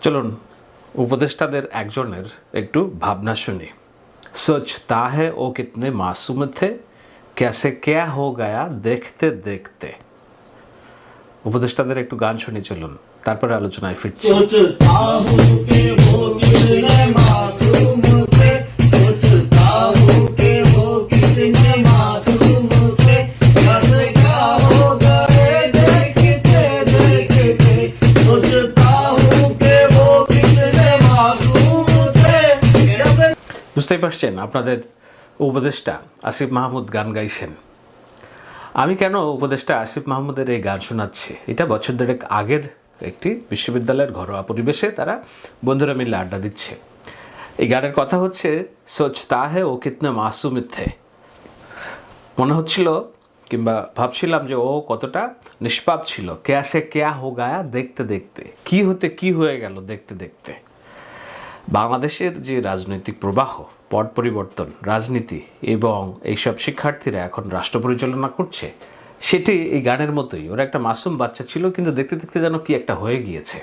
চলুন উপদেষ্টাদের একজনের একটু ভাবনা শুনি। सोचता है वो कितने मासूम थे, कैसे क्या हो गया देखते देखते। উপদেষ্টাদের একটু গান শুনি চলুন, তারপরে আলোচনায় ফিরছি। सोचता हूँ कि वो कितने मासूम थे, सोचता हूँ कि वो कितने मासूम थे, कैसे क्या हो गए देखते देखते, सोचता हूँ कि वो कितने मासूम थे, कैसे। বুঝতেই পারছেন আপনাদের উপদেষ্টা আসিফ মাহমুদ গান গাইছেন। আমি কেন উপদেষ্টা আসিফ মাহমুদের এই গান শোনাচ্ছি, এটা বছর দেড়েক আগের একটি বিশ্ববিদ্যালয়ের ঘরোয়া পরিবেশে তারা বন্ধুরা মিলে আড্ডা দিচ্ছে। এই গানের কথা হচ্ছে সোচতা হে ও কিতনে মাসুম থে। মনে হচ্ছিল কিংবা ভাবছিলাম যে ও কতটা নিষ্পাপ ছিল। ক্যাসে ক্যা হো গায়া দেখতে দেখতে, কি হতে কি হয়ে গেল দেখতে দেখতে। বাংলাদেশের যে রাজনৈতিক প্রবাহ, পট পরিবর্তন, রাজনীতি এবং এইসব শিক্ষার্থীরা এখন রাষ্ট্র পরিচালনা করছে, সেটি এই গানের মতোই। ওরা একটা মাসুম বাচ্চা ছিল, কিন্তু দেখতে দেখতে যেন কি একটা হয়ে গিয়েছে।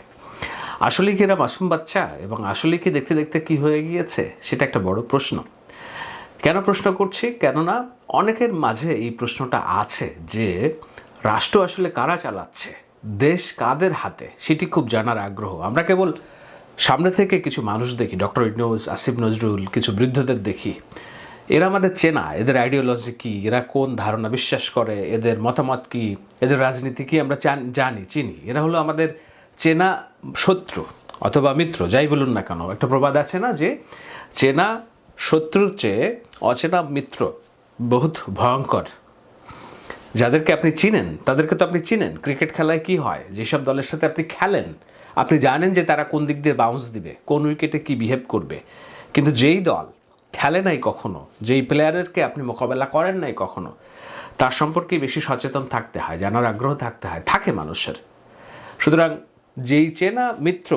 আসলে কি এরা মাসুম বাচ্চা, এবং আসলে কি দেখতে দেখতে কি হয়ে গিয়েছে, সেটা একটা বড় প্রশ্ন। কেন প্রশ্ন করছি? কেননা অনেকের মাঝে এই প্রশ্নটা আছে যে রাষ্ট্র আসলে কারা চালাচ্ছে, দেশ কাদের হাতে, সেটি খুব জানার আগ্রহ। আমরা কেবল সামনে থেকে কিছু মানুষ দেখি, ডক্টর ইউনূস, আসিফ নজরুল, কিছু বৃদ্ধদের দেখি। এরা আমাদের চেনা, এদের আইডিওলজি কী, এরা কোন ধারণা বিশ্বাস করে, এদের মতামত কী, এদের রাজনীতি কী আমরা জানি, চিনি। এরা হলো আমাদের চেনা শত্রু অথবা মিত্র, যাই বলুন না কেন। একটা প্রবাদ আছে না যে চেনা শত্রুর চেয়ে অচেনা মিত্র বহুত ভয়ঙ্কর। যাদেরকে আপনি চিনেন তাদেরকে তো আপনি চিনেন। ক্রিকেট খেলায় কি হয়, যেসব দলের সাথে আপনি খেলেন আপনি জানেন যে তারা কোন দিক দিয়ে বাউন্স দিবে, কোন উইকেটে কি বিহেভ করবে। কিন্তু যেই দল খেলে নাই কখনো, যেই প্লেয়ারকে আপনি মোকাবেলা করেন নাই কখনো, তার সম্পর্কে বেশি সচেতন থাকতে হয়, জানার আগ্রহ থাকতে হয়, থাকে মানুষের। সুতরাং যেই চেনা মিত্র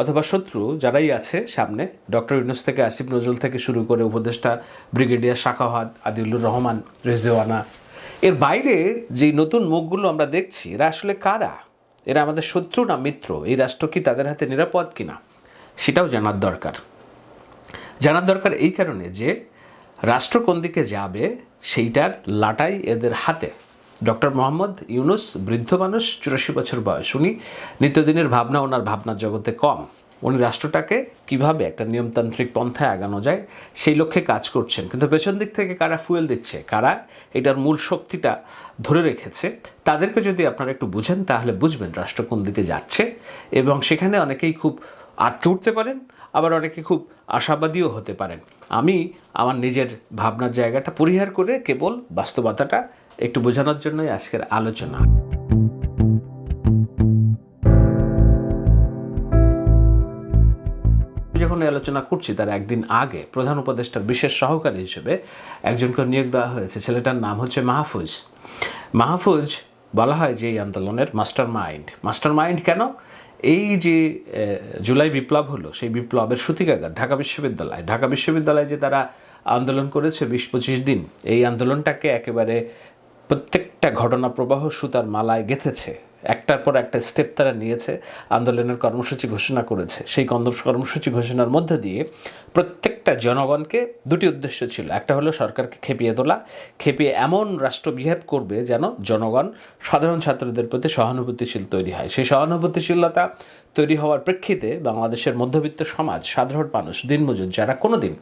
অথবা শত্রু যারাই আছে সামনে, ডক্টর ইউনূস থেকে আসিফ নজরুল থেকে শুরু করে উপদেষ্টা ব্রিগেডিয়ার শাখাওয়াত, আদিলুর রহমান, রেজওয়ানা, এর বাইরে যেই নতুন মুখগুলো আমরা দেখছি, এরা আসলে কারা? এরা আমাদের শত্রু না মিত্র? এই রাষ্ট্র কি তাদের হাতে নিরাপদ কিনা, সেটাও জানার দরকার। জানার দরকার এই কারণে যে রাষ্ট্র কোন দিকে যাবে সেইটার লাটাই এদের হাতে। ডক্টর মোহাম্মদ ইউনূস বৃদ্ধ মানুষ, 84 বছর বয়স। উনি নিত্যদিনের ভাবনা, ওনার ভাবনার জগতে কম। উনি রাষ্ট্রটাকে কিভাবে একটা নিয়মতান্ত্রিক পন্থায় আগানো যায় সেই লক্ষ্যে কাজ করছেন। কিন্তু পেছন দিক থেকে কারা ফুয়েল দিচ্ছে, কারা এটার মূল শক্তিটা ধরে রেখেছে, তাদেরকে যদি আপনারা একটু বুঝেন তাহলে বুঝবেন রাষ্ট্র কোন দিকে যাচ্ছে। এবং সেখানে অনেকেই খুব আটকে উঠতে পারেন, আবার অনেকে খুব আশাবাদীও হতে পারেন। আমি আমার নিজের ভাবনার জায়গাটা পরিহার করে কেবল বাস্তবতাটা একটু বোঝানোর জন্যই আজকের আলোচনা। যখন এই আলোচনা করছি তার একদিন আগে প্রধান উপদেষ্টার বিশেষ সহকারী হিসেবে একজনকে নিয়োগ দেওয়া হয়েছে। ছেলেটার নাম হচ্ছে মাহফুজ। মাহফুজ বলা হয় যে এই আন্দোলনের মাস্টার মাইন্ড। কেন? এই যে জুলাই বিপ্লব হলো, সেই বিপ্লবের সূতিকাগার ঢাকা বিশ্ববিদ্যালয়ে যে তারা আন্দোলন করেছে 20-25 দিন, এই আন্দোলনটাকে একেবারে প্রত্যেকটা ঘটনা প্রবাহ সুতার মালায় গেঁথেছে। একটার পর একটা স্টেপ তারা নিয়েছে, আন্দোলনের কর্মসূচি ঘোষণা করেছে। সেই কর্মসূচি ঘোষণার মধ্যে দিয়ে প্রত্যেকটা জনগণকে দুটি উদ্দেশ্য ছিল। একটা হলো সরকারকে খেপিয়ে তোলা, খেপিয়ে এমন রাষ্ট্র বিহেভ করবে যেন জনগণ, সাধারণ ছাত্রদের প্রতি সহানুভূতিশীল তৈরি হয়। সেই সহানুভূতিশীলতা তৈরি হওয়ার প্রেক্ষিতে বাংলাদেশের মধ্যবিত্ত সমাজ, সাধারণ মানুষ, দিনমজুর, যারা কোনোদিন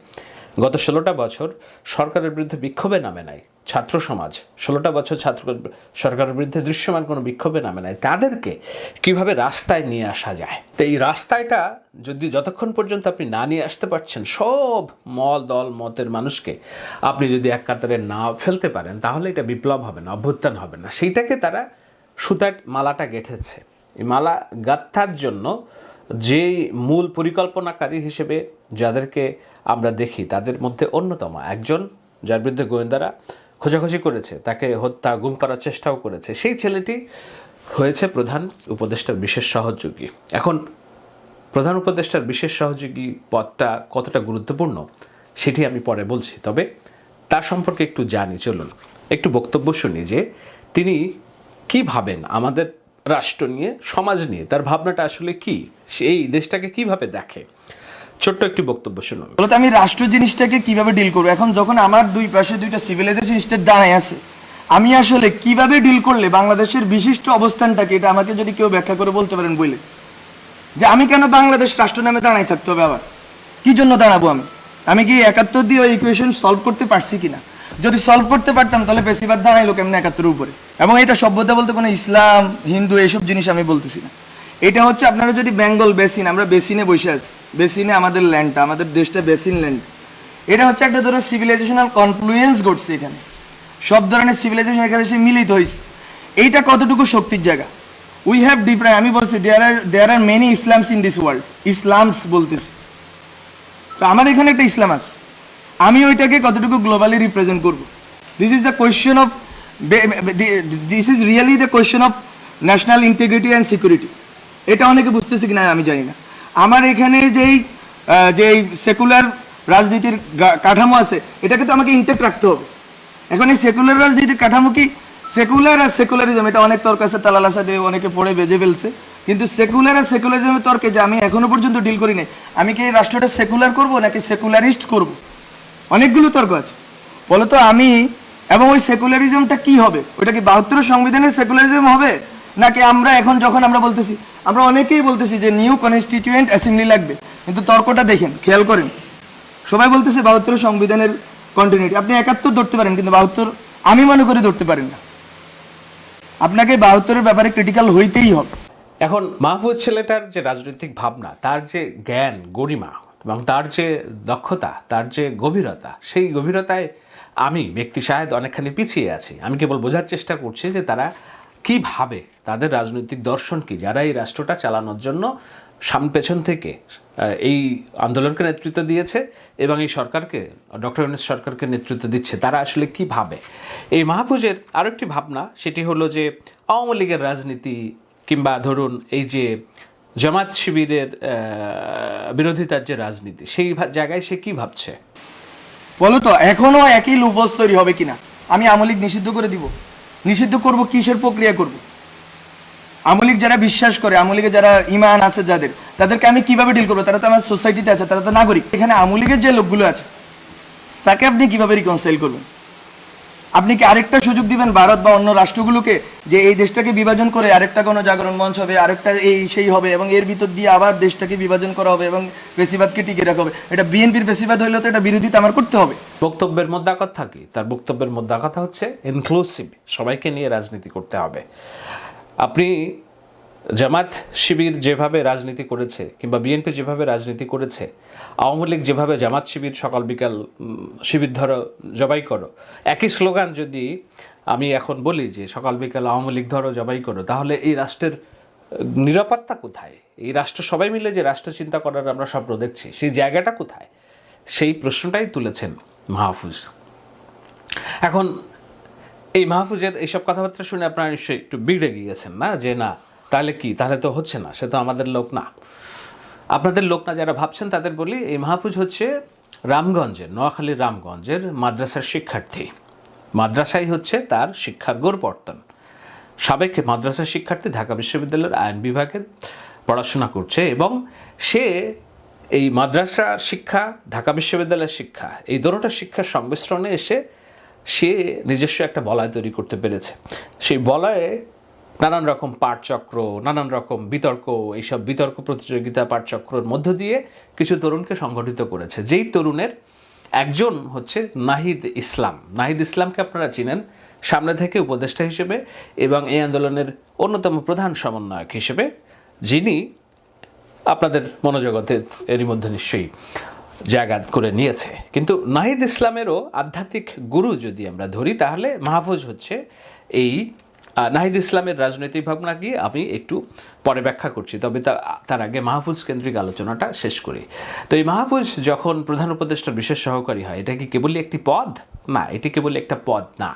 গত 16টা বছর সরকারের বিরুদ্ধে বিক্ষোভে নামে নাই, ছাত্র সমাজ 16টা বছর সরকারের বিরুদ্ধে দৃশ্যমান কোনো বিক্ষোভে নামে নাই, তাদেরকে কিভাবে রাস্তায় নিয়ে আসা যায়। তো এই রাস্তায়টা যতক্ষণ পর্যন্ত আপনি না নিয়ে আসতে পারছেন, সব দল মতের মানুষকে আপনি যদি এক কাতারে না ফেলতে পারেন, তাহলে এটা বিপ্লব হবে না, অভ্যুত্থান হবে না। সেইটাকে তারা সুতার মালাটা গেঁথেছে। এই মালা গাঁথার জন্য যে মূল পরিকল্পনাকারী হিসেবে যাদেরকে আমরা দেখি, তাদের মধ্যে অন্যতম একজন, যার বিরুদ্ধে গোয়েন্দারা খোঁজাখুঁজি করেছে, তাকে হত্যা, গুম করার চেষ্টাও করেছে, সেই ছেলেটি হয়েছে প্রধান উপদেষ্টার বিশেষ সহযোগী। এখন প্রধান উপদেষ্টার বিশেষ সহযোগী পদটা কতটা গুরুত্বপূর্ণ সেটি আমি পরে বলছি, তবে তার সম্পর্কে একটু জানি। চলুন একটু বক্তব্য শুনি যে তিনি কি ভাবেন আমাদের রাষ্ট্র নিয়ে, সমাজ নিয়ে তার ভাবনাটা আসলে কি, সে এই দেশটাকে কিভাবে দেখে। ছোট্ট একটি বক্তব্য শুনুন। বলতে আমি রাষ্ট্র জিনিসটাকে কিভাবে ডিল করবো, এখন যখন আমার দুই পাশে দুইটা সিভিলাইজেশন স্টেট দাঁড়ায় আছে, আমি আসলে কিভাবে ডিল করলে বাংলাদেশের বিশিষ্ট অবস্থানটাকে, এটা আমাকে যদি কেউ ব্যাখ্যা করে বলতে পারেন বলে, যে আমি কেন বাংলাদেশ রাষ্ট্র নামে দাঁড়াই থাকতে হবে, আবার কি জন্য দাঁড়াবো, আমি কি 71 দিয়ে ওই ইকুয়েশন সলভ করতে পারছি কিনা? যদি সলভ করতে পারতাম তাহলে বেশিরভাগ দাঁড়াইলো কেমন 71-এর উপরে। এবং এটা সভ্যতা বলতে কোনো ইসলাম হিন্দু এইসব জিনিস আমি বলতেছি না, এটা হচ্ছে আপনারা যদি বেঙ্গল বেসিন, আমরা বেসিনে বসে আছি, বেসিনে আমাদের ল্যান্ডটা, আমাদের দেশটা বেসিন ল্যান্ড, এটা হচ্ছে একটা ধরনের সিভিলাইজেশনাল কনফ্লুয়েন্স ঘটছে এখানে, সব ধরনের সিভিলাইজেশন এখানে এসে মিলিত হয়েছে। এইটা কতটুকু শক্তির জায়গা? উই হ্যাভ ডিফারেন্ট, আমি বলছি there are many Islams in this world, Islams বলতেছি, তো আমার এখানে একটা ইসলাম আছে, আমি ওইটাকে কতটুকু গ্লোবালি রিপ্রেজেন্ট করব? This is the question of, this is really the question of national integrity and security. এটা অনেকে বুঝতেছে কিনা আমি জানি না। আমার এখানে যেই সেকুলার রাজনীতির কাঠামো আছে, এটাকে তো আমাকে ইন্টেক্ট রাখতে হবে। এখন এই সেকুলার রাজনীতির কাঠামো কি, সেকুলার আর সেকুলারিজম, এটা অনেক তর্ক আছে, তালালাসা দিয়ে অনেকে পড়ে বেজে ফেলছে, কিন্তু সেকুলার আর সেকুলারিজমের তর্কে যে আমি এখনো পর্যন্ত ডিল করি নাই, আমি কি এই রাষ্ট্রটা সেকুলার করব নাকি সেকুলারিস্ট করব, অনেকগুলো তর্ক আছে। বলতো আমি, এবং ওই সেকুলারিজমটা কি হবে, ওইটা কি 72 সংবিধানের সেকুলারিজম হবে, নাকি আমরা এখন যখন আমরা বলতেছি, আমরা অনেকেই বলতেছি যে নিউ কনস্টিটিউয়েন্ট অ্যাসেম্বলি লাগবে, কিন্তু তর্কটা দেখেন, খেয়াল করেন, সবাই বলতেছে 72 সংবিধানের কন্টিনিউটি। আপনি 71 ধরতে পারেন, কিন্তু 72 আমি মনে করি ধরতে পারেন না, আপনাকে 72-এর ব্যাপারে ক্রিটিক্যাল হইতেই হবে। এখন মাহফুজ ছেলেটার যে রাজনৈতিক ভাবনা, তার যে জ্ঞান গরিমা এবং তার যে দক্ষতা, তার যে গভীরতা, সেই গভীরতায় আমি ব্যক্তি শায়দ অনেকখানি পিছিয়ে আছি। আমি কেবল বোঝার চেষ্টা করছি যে তারা কি ভাবে, তাদের রাজনৈতিক দর্শন কি, যারা এই রাষ্ট্রটা চালানোর জন্য সামনে পেছন থেকে এই আন্দোলনকে নেতৃত্ব দিয়েছে এবং এই সরকারকে, ডক্টর ইউনূস সরকারকে নেতৃত্ব দিচ্ছে, তারা আসলে কি ভাবে। এই মাহফুজের আরেকটি ভাবনা, সেটি হলো যে আওয়ামী লীগের রাজনীতি কিংবা ধরুন এই যে জামাত শিবিরের বিরোধিতার যে রাজনীতি, সেই জায়গায় সে কি ভাবছে। বলতো এখনো একই লুপস তৈরি হবে কিনা? আমি আওয়ামী লীগ নিষিদ্ধ করে দিব, নিষিদ্ধ করব কিসের প্রক্রিয়া করব? আওয়ামী লীগ যারা বিশ্বাস করে, আওয়ামী লীগের যারা ইমান আছে যাদের, তাদেরকে আমি কিভাবে ডিল করবো? তারা তো আমার সোসাইটিতে আছে, তারা তো নাগরিক। এখানে আওয়ামী লীগের যে লোকগুলো আছে তাকে আপনি কিভাবে রিকনসাইল করবেন? আপনি কি আরেকটা সুযোগ দিবেন ভারত বা অন্য রাষ্ট্রগুলোকে যে এই দেশটাকে বিভাজন করে আরেকটা গণজাগরণ মঞ্চ হবে, আরেকটা এই সেই হবে, এবং এর ভিতর দিয়ে আবার দেশটাকে বিভাজন করা হবে এবং বেশিবাদকে টিকে রাখা হবে? এটা বিএনপির বেশিবাদ হইলে তো এটা বিরোধিতা আমার করতে হবে। বক্তব্যের মধ্যে কথা কি? তার বক্তব্যের মধ্যে কথা হচ্ছে ইনক্লুসিভ, সবাইকে নিয়ে রাজনীতি করতে হবে। আপনি জামাত শিবির যেভাবে রাজনীতি করেছে কিংবা বিএনপি যেভাবে রাজনীতি করেছে, আওয়ামী লীগ যেভাবে জামাত শিবির সকাল বিকাল শিবির ধরো জবাই করো, একই স্লোগান যদি আমি এখন বলি যে সকাল বিকাল আওয়ামী লীগ ধরো জবাই করো, তাহলে এই রাষ্ট্রের নিরাপত্তা কোথায়? এই রাষ্ট্র সবাই মিলে যে রাষ্ট্র চিন্তা করার আমরা স্বপ্ন দেখছি, সেই জায়গাটা কোথায়? সেই প্রশ্নটাই তুলেছেন মাহফুজ। এখন এই মাহফুজের এইসব কথাবার্তা শুনে আপনারা নিশ্চয়ই একটু বিগড়ে গিয়েছেন না, যে না তাহলে কি, তাহলে তো হচ্ছে না, সে তো আমাদের লোক না। আপনাদের লোক না যারা ভাবছেন তাদের বলি, এই মাহফুজ হচ্ছে রামগঞ্জের, নোয়াখালীর রামগঞ্জের মাদ্রাসার শিক্ষার্থী। মাদ্রাসাই হচ্ছে তার শিক্ষার গোড়পর্তন। সাবেক মাদ্রাসার শিক্ষার্থী, ঢাকা বিশ্ববিদ্যালয়ের আইন বিভাগের পড়াশোনা করছে এবং সে এই মাদ্রাসা শিক্ষা, ঢাকা বিশ্ববিদ্যালয়ের শিক্ষা, এই দুটোটা শিক্ষার সংমিশ্রণে এসে সে নিজস্ব একটা বলয় তৈরি করতে পেরেছে। সেই বলয়ে নানান রকম পাঠচক্র, নানান রকম বিতর্ক, এইসব বিতর্ক প্রতিযোগিতা পাঠচক্রের মধ্য দিয়ে কিছু তরুণকে সংগঠিত করেছে। যেই তরুণের একজন হচ্ছে নাহিদ ইসলাম। নাহিদ ইসলামকে আপনারা চিনেন সামনে থেকে উপদেষ্টা হিসেবে এবং এই আন্দোলনের অন্যতম প্রধান সমন্বয়ক হিসেবে, যিনি আপনাদের মনোজগতে এরই মধ্যে নিশ্চয়ই জায়গা করে নিয়েছে। কিন্তু নাহিদ ইসলামেরও আধ্যাত্মিক গুরু যদি আমরা ধরি, তাহলে মাহফুজ হচ্ছে এই নাহিদ ইসলামের রাজনৈতিক ভাবনা কি আমি একটু পরে ব্যাখ্যা করছি, তবে তার আগে মাহফুজ কেন্দ্রিক আলোচনাটা শেষ করি। তো এই মাহফুজ যখন প্রধান উপদেষ্টার বিশেষ সহকারী হয়, এটা কি কেবলই একটি পদ? না, এটি কেবল একটা পদ না।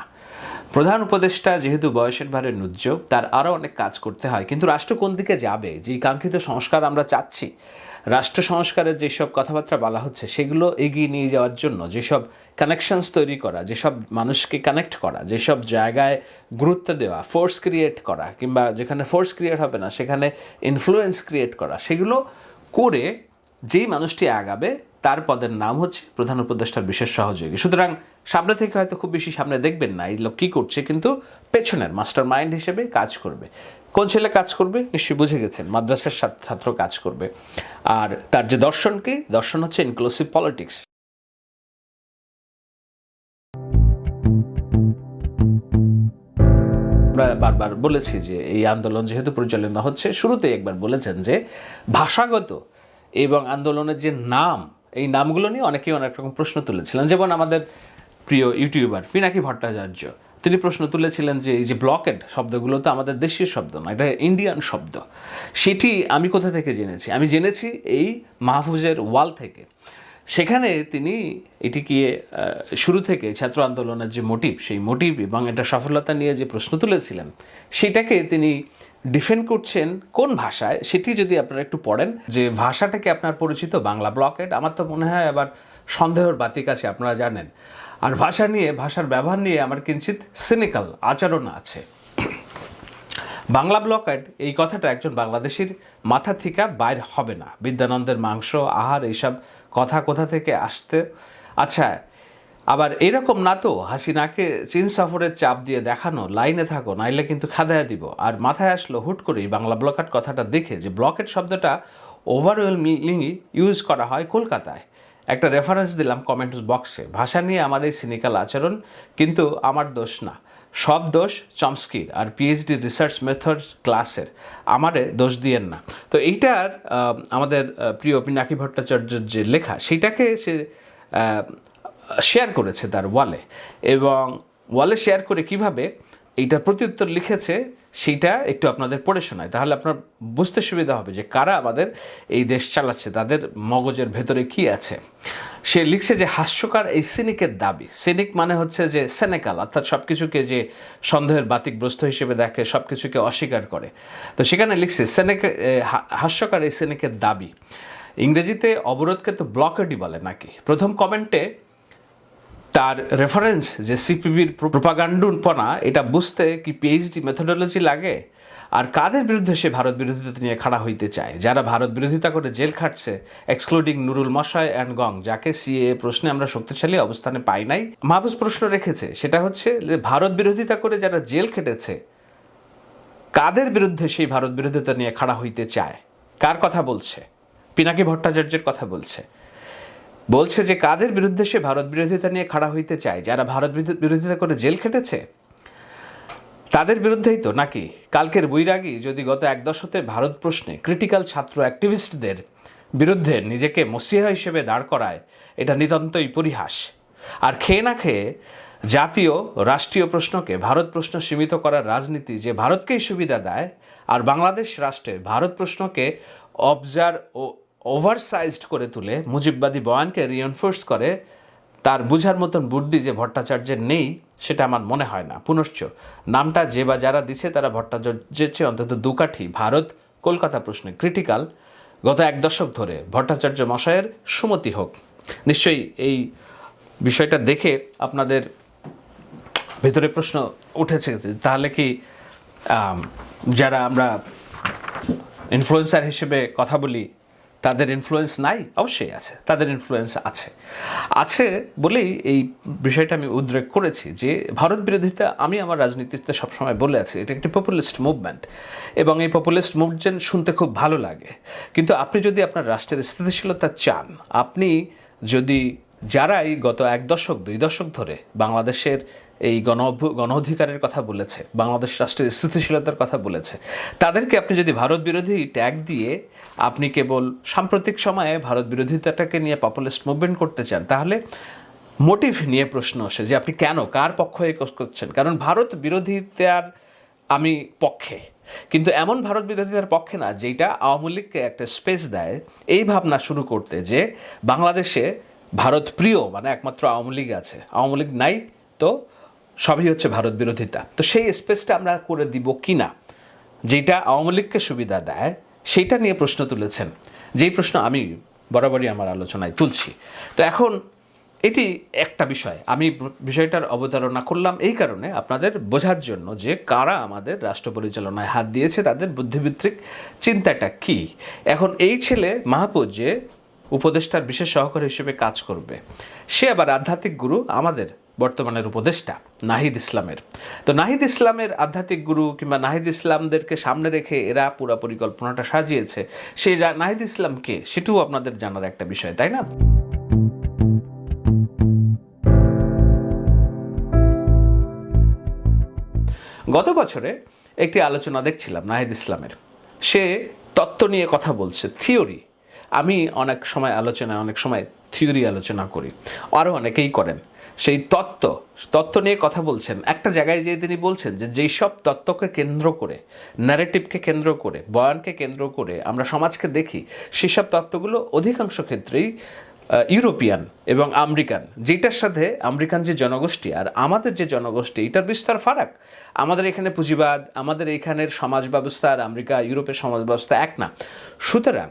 প্রধান উপদেষ্টা যেহেতু বয়সের ভারে নুজ্জ, তার আরও অনেক কাজ করতে হয়। কিন্তু রাষ্ট্র কোন দিকে যাবে, যেই কাঙ্ক্ষিত সংস্কার আমরা চাচ্ছি, রাষ্ট্র সংস্কারের যেসব কথাবার্তা বলা হচ্ছে সেগুলো এগিয়ে নিয়ে যাওয়ার জন্য যেসব কানেকশনস তৈরি করা, যেসব মানুষকে কানেক্ট করা, যেসব জায়গায় গুরুত্ব দেওয়া, ফোর্স ক্রিয়েট করা, কিংবা যেখানে ফোর্স ক্রিয়েট হবে না সেখানে ইনফ্লুয়েন্স ক্রিয়েট করা, সেগুলো করে যেই মানুষটি আগাবে তার পদের নাম হচ্ছে প্রধান উপদেষ্টার বিশেষ সহযোগী। সুতরাং সামনে থেকে হয়তো খুব বেশি সামনে দেখবেন না এই লোক কী করছে, কিন্তু পেছনের মাস্টার মাইন্ড হিসেবে কাজ করবে। কোন ছেলে কাজ করবে নিশ্চয়ই বুঝে গেছেন, মাদ্রাসার ছাত্র কাজ করবে। আর তার যে দর্শন কি, দর্শন হচ্ছে ইনক্লুসিভ পলিটিক্স। আমরা বারবার বলেছি যে এই আন্দোলন যেহেতু পরিচালনা হচ্ছে, শুরুতেই একবার বলেছেন যে ভাষাগত এবং আন্দোলনের যে নাম, এই নামগুলো নিয়ে অনেকেই অনেক রকম প্রশ্ন তুলেছিলেন। যেমন আমাদের প্রিয় ইউটিউবার পিনাকি ভট্টাচার্য, তিনি প্রশ্ন তুলেছিলেন যে এই যে ব্লকেড শব্দগুলো তো আমাদের দেশীয় শব্দ না, এটা ইন্ডিয়ান শব্দ। সেটি আমি কোথা থেকে জেনেছি? আমি জেনেছি এই মাহফুজের ওয়াল থেকে। সেখানে তিনি এটিকে শুরু থেকে ছাত্র আন্দোলনের যে মোটিভ, সেই মোটিভ এবং এটা সফলতা নিয়ে যে প্রশ্ন তুলেছিলেন, সেটাকে তিনি ডিফেন্ড করছেন কোন ভাষায়, সেটি যদি আপনারা একটু পড়েন, যে ভাষাটাকে আপনার পরিচিত বাংলা ব্লকেড, আমার তো মনে হয় আবার সন্দেহের বাতিক আছে, আপনারা জানেন। আর ভাষা নিয়ে, ভাষার ব্যবহার নিয়ে আমার কিঞ্চিত সিনিক্যাল আচরণ আছে। বাংলা ব্লকেড এই কথাটা একজন বাংলাদেশির মাথা থেকে বাইর হবে না। বিদ্যানন্দের মাংস আহার এইসব কথা কোথা থেকে আসতে। আচ্ছা, আবার এরকম না তো হাসিনাকে চীন সফরের চাপ দিয়ে দেখানো, লাইনে থাকো নাইলে কিন্তু খাদায়া দিব, আর মাথায় আসলো হুট করেই বাংলা ব্লকেট কথাটা দেখে যে ব্লকেট শব্দটা ওভারওয়েলমিংলি ইউজ করা হয় কলকাতায়। একটা রেফারেন্স দিলাম কমেন্টস বক্সে। ভাষা নিয়ে আমার এই সিনিক্যাল আচরণ কিন্তু আমার দোষ না, সব দোষ চমস্কির আর পিএইচডি রিসার্চ মেথড ক্লাসের, আমারে দোষ দিয়েন না। তো এইটার আমাদের প্রিয় পিনাকি ভট্টাচার্যের যে লেখা, সেইটাকে সে শেয়ার করেছে তার ওয়ালে, এবং ওয়ালে শেয়ার করে কিভাবে এইটার প্রত্যুত্তর লিখেছে সেইটা একটু আপনাদের পড়ে শোনায়, তাহলে আপনার বুঝতে সুবিধা হবে যে কারা আমাদের এই দেশ চালাচ্ছে, তাদের মগজের ভেতরে কি আছে। সে লিখছে যে হাস্যকর এই সিনিকের দাবি, সিনিক মানে হচ্ছে যে সেনেকাল, অর্থাৎ সব কিছুকে যে সন্দেহের বাতিকগ্রস্ত হিসেবে দেখে, সব কিছুকে অস্বীকার করে। তো সেখানে লিখছে হাস্যকর এই সিনিকের দাবি, ইংরেজিতে অবরোধকে তো ব্লকেডই বলে নাকি। প্রথম কমেন্টে তার রেফারেন্স যে সিপিবির প্রোপাগান্ডুপনা, এটা বুঝতে কি পিএইচডি মেথোডোলজি লাগে? আর কাদের বিরুদ্ধে সে ভারত বিরোধিতা নিয়ে খাড়া হইতে চায়? যারা ভারত বিরোধিতা করে জেল খাটছে, এক্সক্লুডিং নুরুল মশাই অ্যান্ড গং, যাকে সিএ প্রশ্নে আমরা শক্তিশালী অবস্থানে পাই নাই। মাহফুজ প্রশ্ন রেখেছে, সেটা হচ্ছে যে ভারত বিরোধিতা করে যারা জেল খেটেছে, কাদের বিরুদ্ধে সেই ভারত বিরোধিতা নিয়ে খাড়া হইতে চায়? কার কথা বলছে? পিনাকি ভট্টাচার্যের কথা বলছে। বলছে যে কাদের বিরুদ্ধে সে ভারত বিরোধিতা নিয়ে খাড়া হইতে চায়? যারা ভারত বিরোধিতা করে জেল খেটেছে তাদের বিরুদ্ধেই তো নাকি? কালকের বৈরাগী যদি গত এক দশকে ভারত প্রশ্নে ক্রিটিক্যাল ছাত্র অ্যাক্টিভিস্টদের বিরুদ্ধে নিজেকে মসিহা হিসেবে দাঁড় করায়, এটা নিতান্তই পরিহাস। আর খেয়ে না খেয়ে জাতীয় রাষ্ট্রীয় প্রশ্নকে ভারত প্রশ্ন সীমিত করার রাজনীতি যে ভারতকেই সুবিধা দেয়, আর বাংলাদেশ রাষ্ট্রে ভারত প্রশ্নকে ওভারসাইজড করে তুলে মুজিববাদী বয়ানকে রিএনফোর্স করে, তার বুঝার মতন বুদ্ধি যে ভট্টাচার্যের নেই, সেটা আমার মনে হয় না। পুনশ্চ নামটা যে বা যারা দিছে তারা ভট্টাচার্যের চেয়ে অন্তত দুকাঠি ভারত কলকাতা প্রশ্নে ক্রিটিক্যাল। গত এক দশক ধরে ভট্টাচার্য মশায়ের সুমতি হোক। নিশ্চয়ই এই বিষয়টা দেখে আপনাদের ভেতরে প্রশ্ন উঠেছে, তাহলে কি যারা আমরা ইনফ্লুয়েন্সার হিসেবে কথা বলি তাদের ইনফ্লুয়েন্স নাই? অবশ্যই আছে, তাদের ইনফ্লুয়েন্স আছে বলেই এই বিষয়টা আমি উদ্রেক করেছি যে ভারত বিরোধিতা, আমি আমার রাজনীতিতে সবসময় বলে আছি, এটা একটি পপুলিস্ট মুভমেন্ট, এবং এই পপুলিস্ট মুভমেন্ট শুনতে খুব ভালো লাগে। কিন্তু আপনি যদি আপনার রাষ্ট্রের স্থিতিশীলতা চান, আপনি যদি যারাই গত এক দশক দুই দশক ধরে বাংলাদেশের এই গণ অধিকারের কথা বলেছে, বাংলাদেশ রাষ্ট্রের স্থিতিশীলতার কথা বলেছে, তাদেরকে আপনি যদি ভারত বিরোধী ট্যাগ দিয়ে আপনি কেবল সাম্প্রতিক সময়ে ভারত বিরোধিতাটাকে নিয়ে পপুলিস্ট মুভমেন্ট করতে চান, তাহলে মোটিভ নিয়ে প্রশ্ন আসে যে আপনি কেন, কার পক্ষে করছেন। কারণ ভারত বিরোধিতার আমি পক্ষে, কিন্তু এমন ভারত বিরোধিতার পক্ষে না যেটা আওয়ামী লীগকে একটা স্পেস দেয় এই ভাবনা শুরু করতে যে বাংলাদেশে ভারত প্রিয় মানে একমাত্র আওয়ামী লীগ আছে, আওয়ামী লীগ নাই তো সবই হচ্ছে ভারত বিরোধিতা। তো সেই স্পেসটা আমরা করে দিব কি না, যেটা আওয়ামী লীগকে সুবিধা দেয়, সেইটা নিয়ে প্রশ্ন তুলেছেন যেই প্রশ্ন আমি বরাবরই আমার আলোচনায় তুলছি। তো এখন এটি একটা বিষয়, আমি বিষয়টার অবতারণা করলাম এই কারণে আপনাদের বোঝার জন্য যে কারা আমাদের রাষ্ট্র পরিচালনায় হাত দিয়েছে, তাদের বুদ্ধিবৃত্তিক চিন্তাটা কি। এখন এই ছেলে মাহফুজ যে উপদেষ্টার বিশেষ সহকারী হিসেবে কাজ করবে, সে আবার আধ্যাত্মিক গুরু আমাদের বর্তমানের উপদেষ্টা নাহিদ ইসলামের। তো নাহিদ ইসলামের আধ্যাত্মিক গুরু কিংবা নাহিদ ইসলামদেরকে সামনে রেখে এরা পুরো পরিকল্পনাটা সাজিয়েছে, সেই নাহিদ ইসলাম কে সেটাও আপনাদের জানার একটা বিষয়, তাই না? গত বছরে একটি আলোচনা দেখছিলাম নাহিদ ইসলামের, সে তত্ত্ব নিয়ে কথা বলছে, থিওরি। আমি অনেক সময় আলোচনায় অনেক সময় থিওরি আলোচনা করি, আরও অনেকেই করেন। সেই তত্ত্ব নিয়ে কথা বলছেন, একটা জায়গায় যেয়ে তিনি বলছেন যে যেই সব তত্ত্বকে কেন্দ্র করে, ন্যারেটিভকে কেন্দ্র করে, বয়ানকে কেন্দ্র করে আমরা সমাজকে দেখি, সেসব তত্ত্বগুলো অধিকাংশ ক্ষেত্রেই ইউরোপিয়ান এবং আমেরিকান, যেটার সাথে আমেরিকান যে জনগোষ্ঠী আর আমাদের যে জনগোষ্ঠী, এটার বিস্তর ফারাক। আমাদের এখানে পুঁজিবাদ, আমাদের এখানের সমাজ ব্যবস্থা আর আমেরিকা ইউরোপের সমাজ ব্যবস্থা এক না। সুতরাং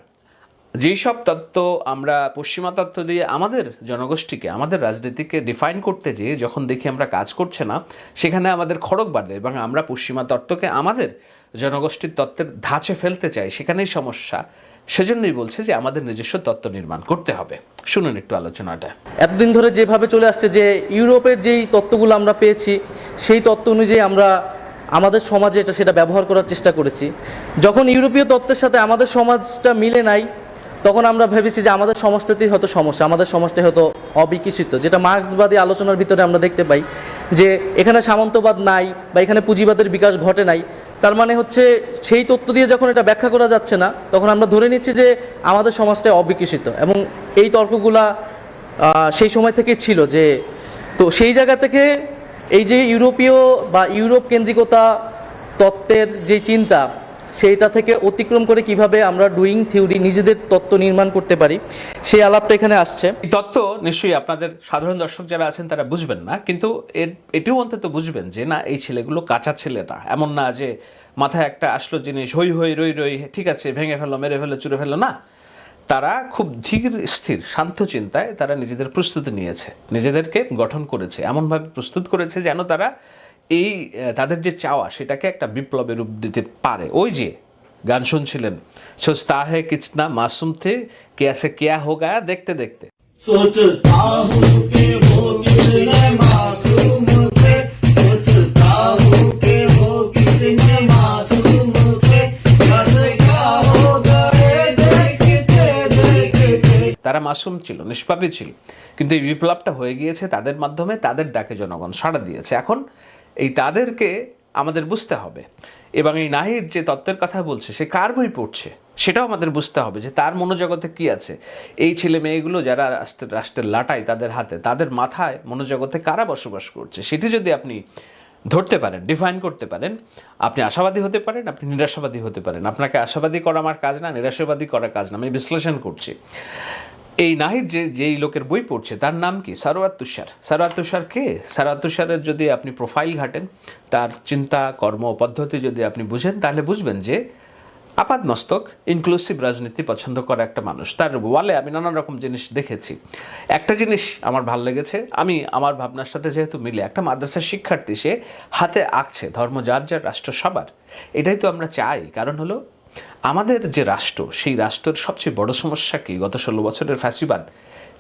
যেই সব তত্ত্ব আমরা পশ্চিমা তত্ত্ব দিয়ে আমাদের জনগোষ্ঠীকে, আমাদের রাজনীতিকে ডিফাইন করতে যেয়ে যখন দেখি আমরা কাজ করছে না, সেখানে আমাদের খড়গ বাঁধে এবং আমরা পশ্চিমা তত্ত্বকে আমাদের জনগোষ্ঠীর তত্ত্বের ধাঁচে ফেলতে চাই, সেখানেই সমস্যা। সেজন্যই বলছে যে আমাদের নিজস্ব তত্ত্ব নির্মাণ করতে হবে। শুনুন একটু আলোচনাটা। এতদিন ধরে যেভাবে চলে আসছে যে ইউরোপের যেই তত্ত্বগুলো আমরা পেয়েছি, সেই তত্ত্ব অনুযায়ী আমরা আমাদের সমাজে সেটা ব্যবহার করার চেষ্টা করেছি। যখন ইউরোপীয় তত্ত্বের সাথে আমাদের সমাজটা মিলে নাই, তখন আমরা ভেবেছি যে আমাদের সমাজটাতেই হয়তো সমস্যা, আমাদের সমাজটাই হয়তো অবিকশিত। যেটা মার্ক্সবাদী আলোচনার ভিতরে আমরা দেখতে পাই যে এখানে সামন্তবাদ নাই বা এখানে পুঁজিবাদের বিকাশ ঘটে নাই। তার মানে হচ্ছে সেই তত্ত্ব দিয়ে যখন এটা ব্যাখ্যা করা যাচ্ছে না, তখন আমরা ধরে নিচ্ছি যে আমাদের সমাজটা অবিকশিত। এবং এই তর্কগুলা সেই সময় থেকে ছিল যে, তো সেই জায়গা থেকে এই যে ইউরোপীয় বা ইউরোপ কেন্দ্রিকতা তত্ত্বের যে চিন্তা, সেইটা থেকে অতিক্রম করে কিভাবে আমরা ডুইং থিওরি নিজেদের তত্ত্ব নির্মাণ করতে পারি, সেই আলাপটা এখানে আসছে। এই তত্ত্ব নিশ্চয়ই আপনাদের সাধারণ দর্শক যারা আছেন তারা বুঝবেন না, কিন্তু এটিও অন্তত বুঝবেন যে না, এই ছেলেগুলো কাঁচা ছেলে না। এমন না যে মাথায় একটা আসলো জিনিস হই হই রই রই ঠিক আছে ভেঙে ফেলো, মেরে ফেলো, চুরে ফেলো, না। তারা খুব ধীর স্থির শান্ত চিন্তায় তারা নিজেদের প্রস্তুতি নিয়েছে, নিজেদেরকে গঠন করেছে, এমনভাবে প্রস্তুত করেছে যেন তারা এই তাদের যে চাওয়া সেটাকে একটা বিপ্লবের রূপ দিতে পারে। ওই যে গান শুনছিলেন, সোচতা হ্যায় কিচনা মাসুম থে, কেসে কেয়া হো গায়া দেখতে দেখতে। सोचता हूँ कि वो कितने मासूम थे, सोचता हूँ कि वो कितने मासूम थे, कैसे क्या हो गए देखते देखते। তারা মাসুম ছিল, নিষ্পাপী ছিল, কিন্তু এই বিপ্লবটা হয়ে গিয়েছে তাদের মাধ্যমে, তাদের ডাকে জনগণ সাড়া দিয়েছে। এখন এই তাদেরকে আমাদের বুঝতে হবে, এবং এই নাহিদ যে তত্ত্বের কথা বলছে সে কার বই পড়ছে সেটাও আমাদের বুঝতে হবে যে তার মনোজগতে কি আছে। এই ছেলে মেয়েগুলো যারা রাষ্ট্রের লাটাই তাদের হাতে, তাদের মাথায় মনোজগতে কারা বসবাস করছে, সেটি যদি আপনি ধরতে পারেন, ডিফাইন করতে পারেন, আপনি আশাবাদী হতে পারেন, আপনি নিরাশাবাদী হতে পারেন। আপনাকে আশাবাদী করা আমার কাজ না, নিরাশাবাদী করা কাজ না, আমি বিশ্লেষণ করছি। এই নাহিদ যেই লোকের বই পড়ছে তার নাম কি? সারওয়ার তুষার। সারওয়ার তুষার কে? সারওয়ার তুষারের যদি আপনি প্রোফাইল ঘাটেন, তার চিন্তা কর্ম পদ্ধতি যদি আপনি বুঝেন, তাহলে বুঝবেন যে আপাতমস্তক ইনক্লুসিভ রাজনীতি পছন্দ করা একটা মানুষ। তার ওয়ালে আমি নানান রকম জিনিস দেখেছি। একটা জিনিস আমার ভালো লেগেছে, আমি আমার ভাবনার সাথে যেহেতু মিলে, একটা মাদ্রাসার শিক্ষার্থী সে হাতে আঁকছে ধর্ম যার যার, রাষ্ট্র সবার। এটাই তো আমরা চাই। কারণ হলো আমাদের যে রাষ্ট্র, সেই রাষ্ট্রের সবচেয়ে বড় সমস্যা কি? গত 16 বছরের ফ্যাসিবাদ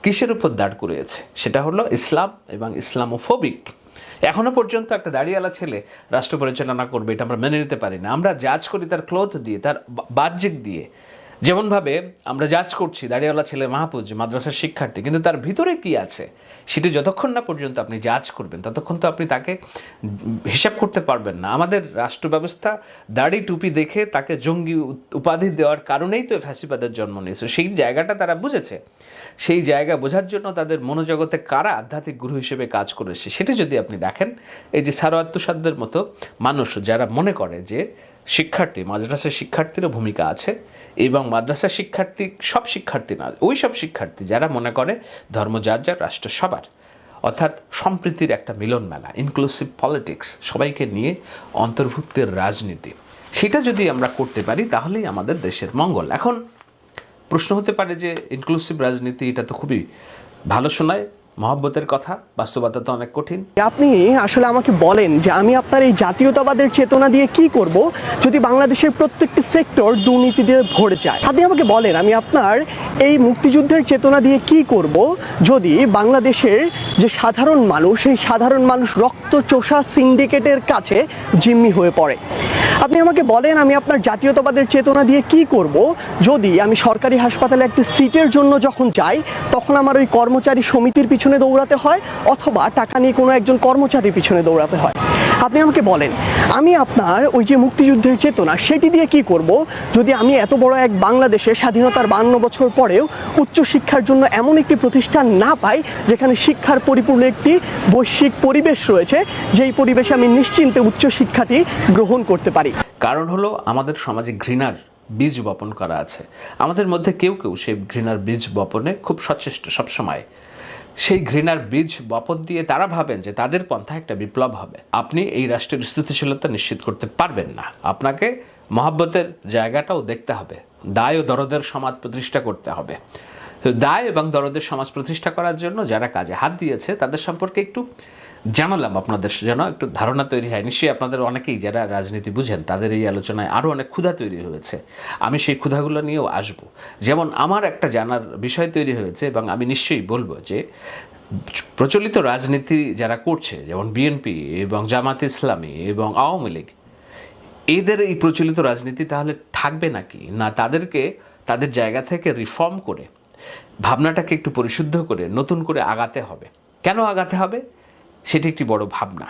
কিসের উপর দাঁড় করিয়েছে? সেটা হলো ইসলাম এবং ইসলামোফোবিক। এখনো পর্যন্ত একটা দাড়িওয়ালা ছেলে রাষ্ট্র পরিচালনা করবে, এটা আমরা মেনে নিতে পারি না। আমরা জাজ করি তার ক্লোথ দিয়ে, তার বাহ্যিক দিয়ে। যেমনভাবে আমরা জাজ করছি দাড়িওয়ালা ছেলে মাহফুজ মাদ্রাসার শিক্ষার্থী, কিন্তু তার ভিতরে কি আছে সেটি যতক্ষণ না পর্যন্ত আপনি জাজ করবেন, ততক্ষণ তো আপনি তাকে হিসাব করতে পারবেন না। আমাদের রাষ্ট্র ব্যবস্থা দাড়ি টুপি দেখে তাকে জঙ্গি উপাধি দেওয়ার কারণেই তো ফ্যাসিবাদের জন্ম নিয়েছে। সেই জায়গাটা তারা বুঝেছে। সেই জায়গা বোঝার জন্য তাদের মনোজগতে কারা আধ্যাত্মিক গুরু হিসেবে কাজ করেছে সেটি যদি আপনি দেখেন, এই যে সারওয়ার তুষারদের মতো মানুষ যারা মনে করে যে শিক্ষার্থী, মাদ্রাসার শিক্ষার্থীরও ভূমিকা আছে, এবং মাদ্রাসার শিক্ষার্থী সব শিক্ষার্থী না, ওই সব শিক্ষার্থী যারা মনে করে ধর্ম যার যার, রাষ্ট্র সবার, অর্থাৎ সম্প্রীতির একটা মিলন মেলা, ইনক্লুসিভ পলিটিক্স, সবাইকে নিয়ে অন্তর্ভুক্তের রাজনীতি, সেটা যদি আমরা করতে পারি তাহলেই আমাদের দেশের মঙ্গল। এখন প্রশ্ন হতে পারে যে ইনক্লুসিভ রাজনীতি এটা তো খুবই ভালো শোনায়, মহব্বতের কথা, বাস্তবতা তো অনেক কঠিন। আপনি আসলে আমাকে বলেন যে আমি আপনার এই জাতীয়তাবাদের চেতনা দিয়ে কি করব যদি বাংলাদেশের প্রত্যেকটি সেক্টর দুর্নীতি দিয়ে ভরে যায়? আপনি আমাকে বলেন আমি আপনার এই মুক্তিযুদ্ধের চেতনা দিয়ে কি করব যদি বাংলাদেশের যে সাধারণ মানুষ, সেই সাধারণ মানুষ রক্তচোষা সিন্ডিকেটের কাছে জিম্মি হয়ে পড়ে? আপনি আমাকে বলেন আমি আপনার জাতীয়তাবাদের চেতনা দিয়ে কি করব যদি আমি সরকারি হাসপাতালে একটি সিটের জন্য যখন যাই তখন আমার ওই কর্মচারী সমিতির পিছনে দৌড়াতে হয় অথবা টাকা নিয়ে কোনো একজন কর্মচারীর পিছনে দৌড়াতে হয়? আপনি আমাকে বলেন আমি আপনার ওই যে মুক্তিযুদ্ধের চেতনা সেটি দিয়ে কি করব যদি আমি এত বড় এক বাংলাদেশে স্বাধীনতার 52 বছর পরেও উচ্চশিক্ষার জন্য এমন একটি প্রতিষ্ঠান না পাই যেখানে শিক্ষার পরিপূর্ণ একটি বৈশ্বিক পরিবেশ রয়েছে, যেই পরিবেশে আমি নিশ্চিন্তে উচ্চশিক্ষাটি গ্রহণ করতে পারি? কারণ হলো আমাদের সমাজে ঘৃণার বীজ বপন করা আছে। আমাদের মধ্যে কেউ কেউ সেই ঘৃণার বীজ বপনে খুব সচেষ্ট সবসময়। সেই ঘৃণার বীজ বপন দিয়ে তারা ভাবেন যে তাদের পন্থা একটা বিপ্লব হবে। আপনি এই রাষ্ট্রের স্থিতিশীলতা নিশ্চিত করতে পারবেন না। আপনাকে মহব্বতের জায়গাটাও দেখতে হবে, দায় ও দরদের সমাজ প্রতিষ্ঠা করতে হবে। তো দায় এবং দরদের সমাজ প্রতিষ্ঠা করার জন্য যারা কাজে হাত দিয়েছে তাদের সম্পর্কে একটু জানালাম, আপনাদের যেন একটু ধারণা তৈরি হয়। নিশ্চয়ই আপনাদের অনেকেই যারা রাজনীতি বুঝেন তাদের এই আলোচনায় আরও অনেক ক্ষুধা তৈরি হয়েছে। আমি সেই ক্ষুধাগুলো নিয়েও আসব। যেমন আমার একটা জানার বিষয় তৈরি হয়েছে এবং আমি নিশ্চয়ই বলবো যে প্রচলিত রাজনীতি যারা করছে, যেমন বিএনপি এবং জামাতে ইসলামী এবং আওয়ামী লীগ, এদের এই প্রচলিত রাজনীতি তাহলে থাকবে নাকি না তাদেরকে তাদের জায়গা থেকে রিফর্ম করে ভাবনাটাকে একটু পরিশুদ্ধ করে নতুন করে আগাতে হবে? কেন আগাতে হবে সেটি একটি বড় ভাবনা।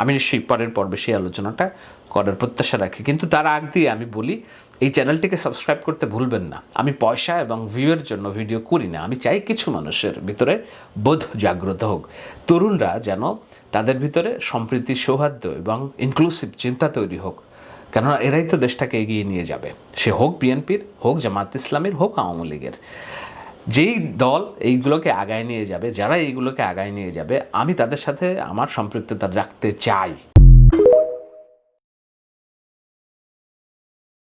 আমি নিশ্চয়ই পরের পর্বে সেই আলোচনাটা করার প্রত্যাশা রাখি। কিন্তু তার আগ দিয়ে আমি বলি এই চ্যানেলটিকে সাবস্ক্রাইব করতে ভুলবেন না। আমি পয়সা এবং ভিউয়ের জন্য ভিডিও করি না। আমি চাই কিছু মানুষের ভিতরে বোধ জাগ্রত হোক, তরুণরা যেন তাদের ভিতরে সম্প্রীতি, সৌহার্দ্য এবং ইনক্লুসিভ চিন্তা তৈরি হোক। কেননা এরাই তো দেশটাকে এগিয়ে নিয়ে যাবে, সে হোক বিএনপির, হোক জামাত ইসলামীর, হোক আওয়ামী লীগের। যেই দল এইগুলোকে আগায় নিয়ে যাবে, যারা এইগুলোকে আগায় নিয়ে যাবে, আমি তাদের সাথে আমার সম্পৃক্ততা রাখতে চাই।